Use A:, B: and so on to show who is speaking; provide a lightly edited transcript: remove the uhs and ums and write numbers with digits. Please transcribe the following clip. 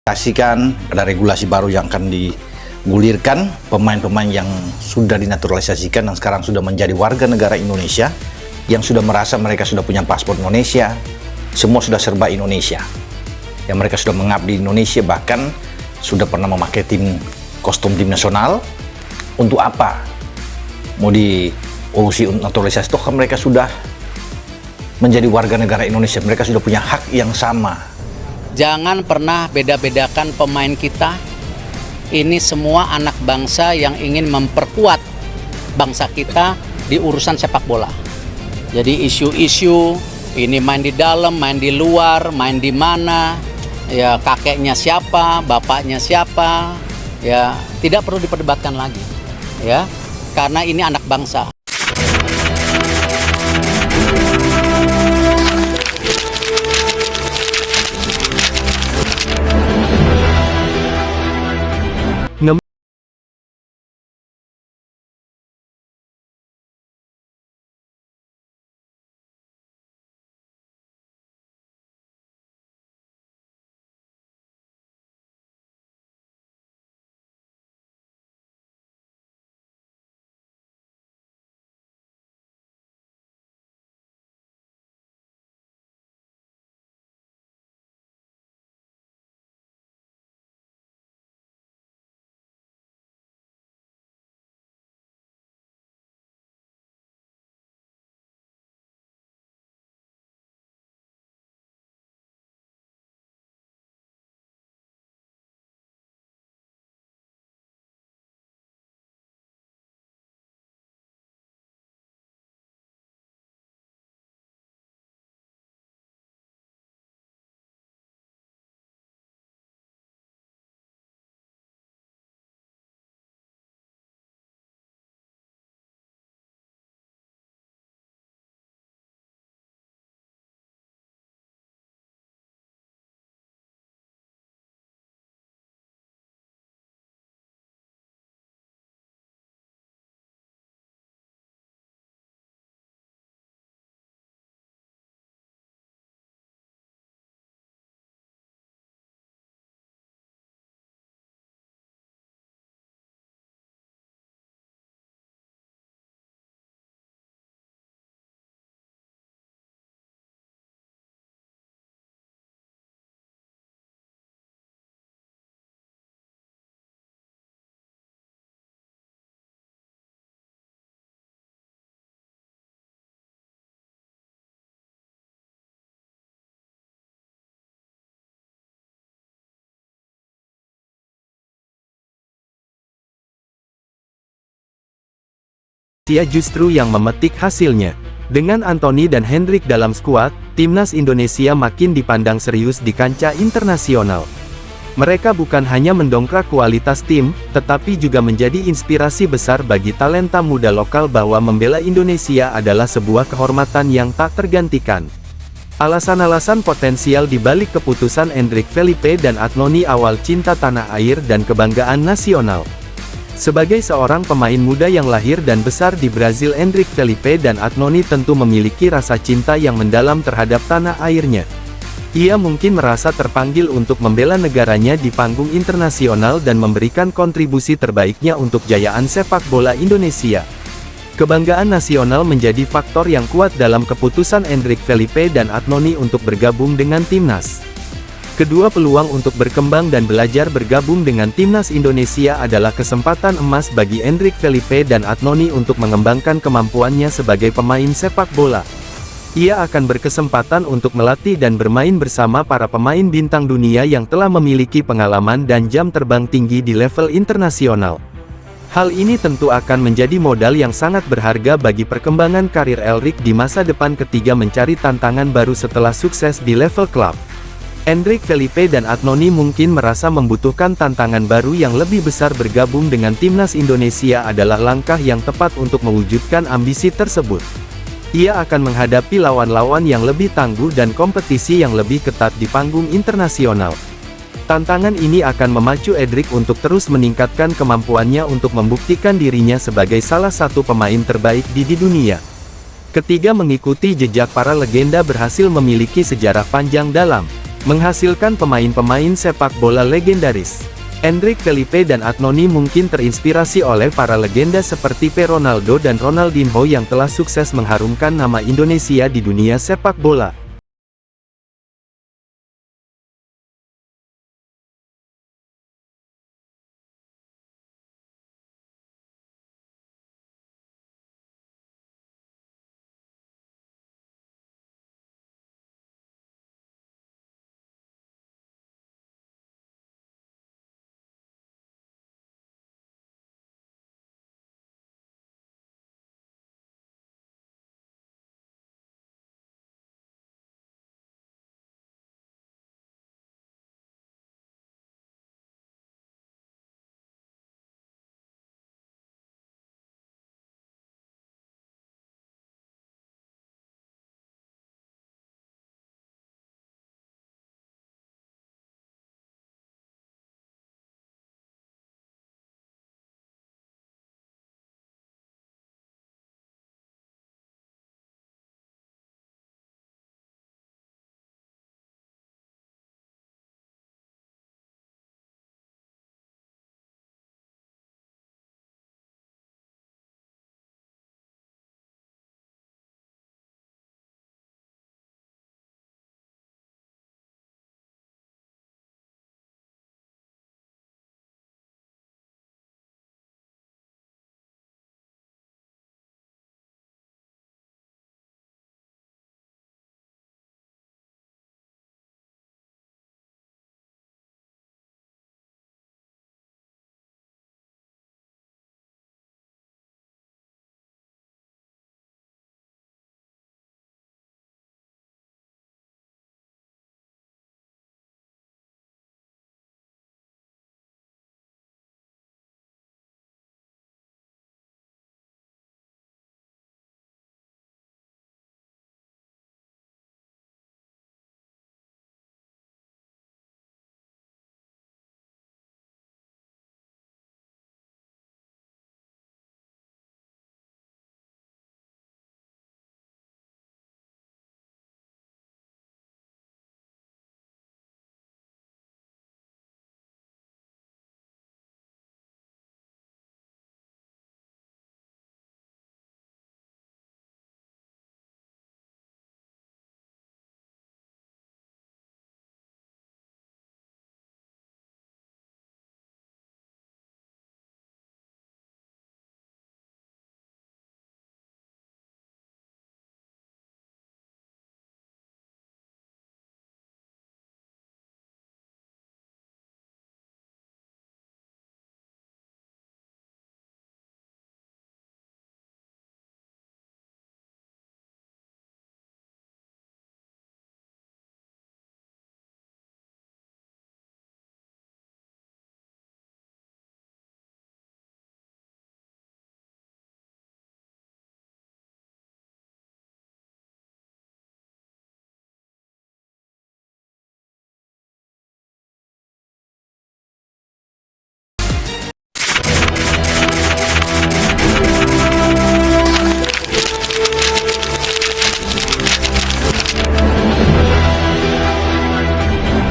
A: Saksikan ada regulasi baru yang akan digulirkan, pemain-pemain yang sudah dinaturalisasikan dan sekarang sudah menjadi warga negara Indonesia, yang sudah merasa mereka sudah punya paspor Indonesia, semua sudah serba Indonesia. Yang mereka sudah mengabdi di Indonesia, bahkan sudah pernah memakai kostum tim nasional. Untuk apa? Mau diurusi naturalisasi, toh kan mereka sudah menjadi warga negara Indonesia, mereka sudah punya hak yang sama.
B: Jangan pernah beda-bedakan pemain kita. Ini semua anak bangsa yang ingin memperkuat bangsa kita di urusan sepak bola. Jadi isu-isu ini main di dalam, main di luar, main di mana, ya kakeknya siapa, bapaknya siapa, ya tidak perlu diperdebatkan lagi, ya karena ini anak bangsa.
C: Dia justru yang memetik hasilnya. Dengan Anthony dan Hendrik dalam skuad, timnas Indonesia makin dipandang serius di kancah internasional. Mereka bukan hanya mendongkrak kualitas tim, tetapi juga menjadi inspirasi besar bagi talenta muda lokal bahwa membela Indonesia adalah sebuah kehormatan yang tak tergantikan. Alasan-alasan potensial di balik keputusan Hendrik Felipe dan Anthony awal cinta tanah air dan kebanggaan nasional. Sebagai seorang pemain muda yang lahir dan besar di Brazil, Hendrik Felipe dan Anthony tentu memiliki rasa cinta yang mendalam terhadap tanah airnya. Ia mungkin merasa terpanggil untuk membela negaranya di panggung internasional dan memberikan kontribusi terbaiknya untuk jayaan sepak bola Indonesia. Kebanggaan nasional menjadi faktor yang kuat dalam keputusan Hendrik Felipe dan Anthony untuk bergabung dengan timnas. Kedua peluang untuk berkembang dan belajar bergabung dengan timnas Indonesia adalah kesempatan emas bagi Hendrik Felipe dan Anthony untuk mengembangkan kemampuannya sebagai pemain sepak bola. Ia akan berkesempatan untuk melatih dan bermain bersama para pemain bintang dunia yang telah memiliki pengalaman dan jam terbang tinggi di level internasional. Hal ini tentu akan menjadi modal yang sangat berharga bagi perkembangan karir Elric di masa depan ketika mencari tantangan baru setelah sukses di level klub. Hendrik Felipe dan Anthony mungkin merasa membutuhkan tantangan baru yang lebih besar. Bergabung dengan timnas Indonesia adalah langkah yang tepat untuk mewujudkan ambisi tersebut. Ia akan menghadapi lawan-lawan yang lebih tangguh dan kompetisi yang lebih ketat di panggung internasional. Tantangan ini akan memacu Hendrik untuk terus meningkatkan kemampuannya untuk membuktikan dirinya sebagai salah satu pemain terbaik di dunia. Ketiga, mengikuti jejak para legenda berhasil memiliki sejarah panjang dalam menghasilkan pemain-pemain sepak bola legendaris. Endrick Felipe dan Antony mungkin terinspirasi oleh para legenda seperti Ronaldo dan Ronaldinho yang telah sukses mengharumkan nama Indonesia di dunia sepak bola.